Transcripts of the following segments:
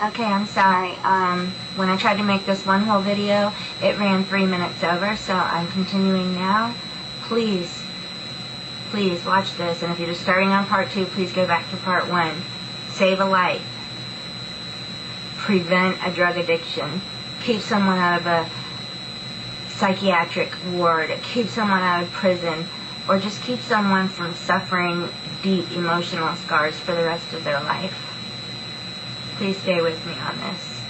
Okay, I'm sorry. When I tried to make this one whole video, it ran 3 minutes over, so I'm continuing now. Please watch this, and if you're just starting on part 2, please go back to part 1. Save a life. Prevent a drug addiction. Keep someone out of a psychiatric ward. Keep someone out of prison. Or just keep someone from suffering deep emotional scars for the rest of their life. Please stay with me on this.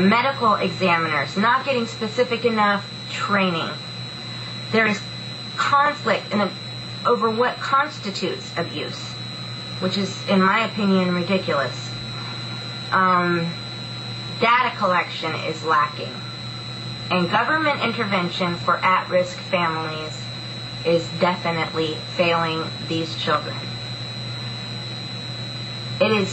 Medical examiners not getting specific enough training. There is conflict over what constitutes abuse, which is, in my opinion, ridiculous. Data collection is lacking. And government intervention for at-risk families is definitely failing these children. In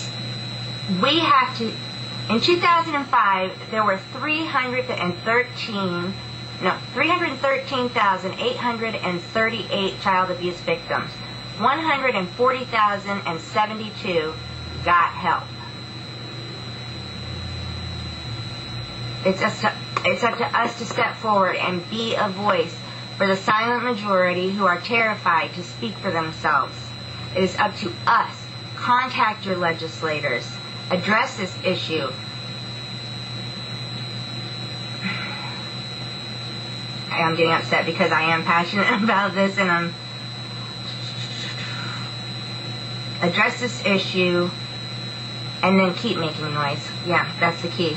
2005, there were 313,838 child abuse victims. 140,072 got help. It's up to us to step forward and be a voice for the silent majority who are terrified to speak for themselves. It is up to us. Contact your legislators. Address this issue. I'm getting upset because I am passionate about this, and address this issue and then keep making noise. Yeah, that's the key.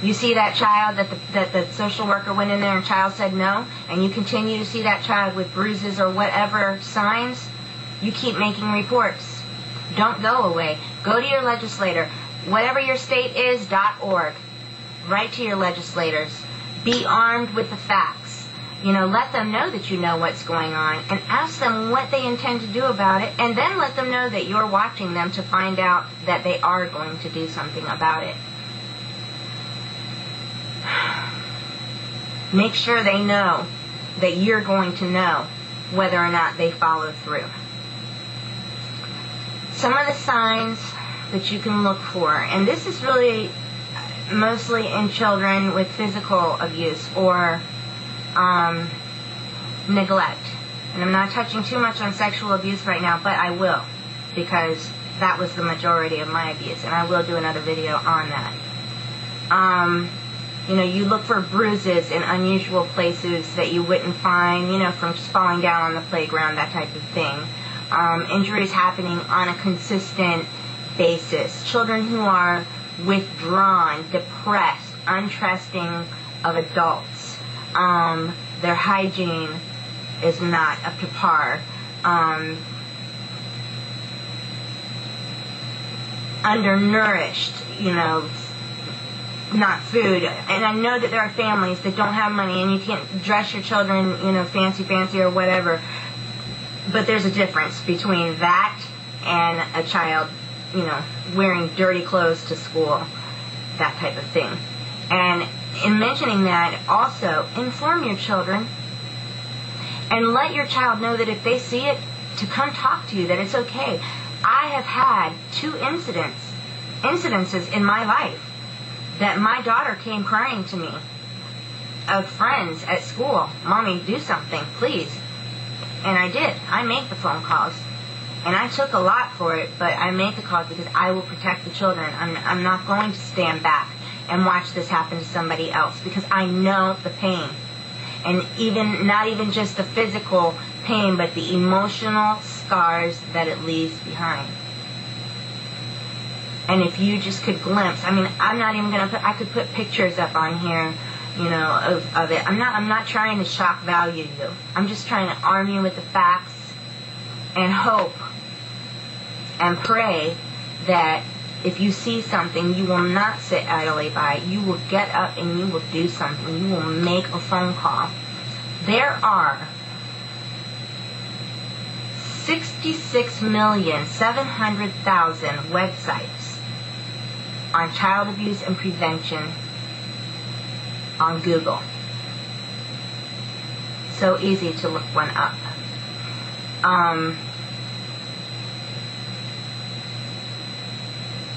You see that child that the social worker went in there and child said no, and you continue to see that child with bruises or whatever signs, you keep making reports. Don't go away. Go to your legislator. Whatever your state is, .org. Write to your legislators. Be armed with the facts. Let them know that you know what's going on, and ask them what they intend to do about it, and then let them know that you're watching them to find out that they are going to do something about it. Make sure they know that you're going to know whether or not they follow through. Some of the signs that you can look for, and this is really mostly in children with physical abuse or neglect. And I'm not touching too much on sexual abuse right now, but I will, because that was the majority of my abuse, and I will do another video on that. You look for bruises in unusual places that you wouldn't find, from just falling down on the playground, that type of thing. Injuries happening on a consistent basis. Children who are withdrawn, depressed, untrusting of adults. Their hygiene is not up to par. Undernourished, not food. And I know that there are families that don't have money and you can't dress your children, fancy or whatever. But there's a difference between that and a child, wearing dirty clothes to school, that type of thing. And in mentioning that, also inform your children and let your child know that if they see it, to come talk to you, that it's okay. I have had 2 incidences in my life that my daughter came crying to me of friends at school, "Mommy, do something, please." And I did. I made the phone calls. And I took a lot for it, but I made the calls because I will protect the children. I'm not going to stand back and watch this happen to somebody else, because I know the pain. And not even just the physical pain, but the emotional scars that it leaves behind. And if you just could glimpse, I'm not even going to I could put pictures up on here, of it. I'm not trying to shock value you. I'm just trying to arm you with the facts and hope and pray that if you see something, you will not sit idly by. You will get up and you will do something. You will make a phone call. There are 66,700,000 websites on child abuse and prevention on Google. So easy to look one up.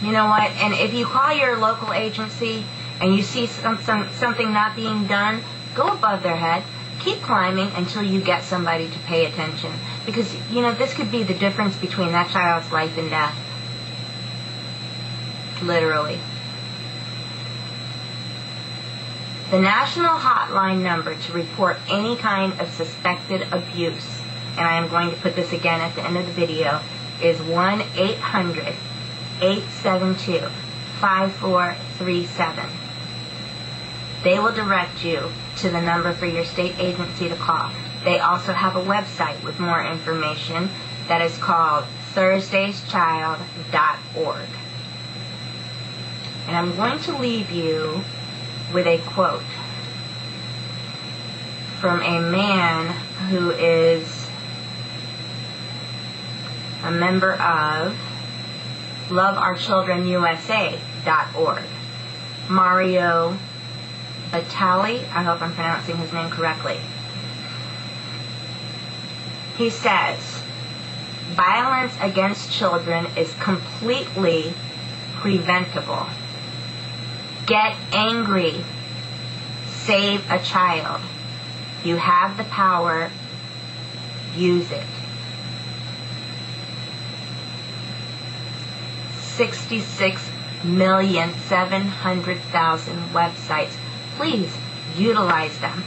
You know what? And if you call your local agency and you see something not being done, go above their head. Keep climbing until you get somebody to pay attention. Because, you know, this could be the difference between that child's life and death. Literally. The national hotline number to report any kind of suspected abuse, and I am going to put this again at the end of the video, is 1-800-872-5437. They will direct you to the number for your state agency to call. They also have a website with more information that is called thursdayschild.org. And I'm going to leave you with a quote from a man who is a member of LoveOurChildrenUSA.org. Mario Batali, I hope I'm pronouncing his name correctly. He says, violence against children is completely preventable. Get angry. Save a child. You have the power. Use it. 66,700,000 websites. Please utilize them.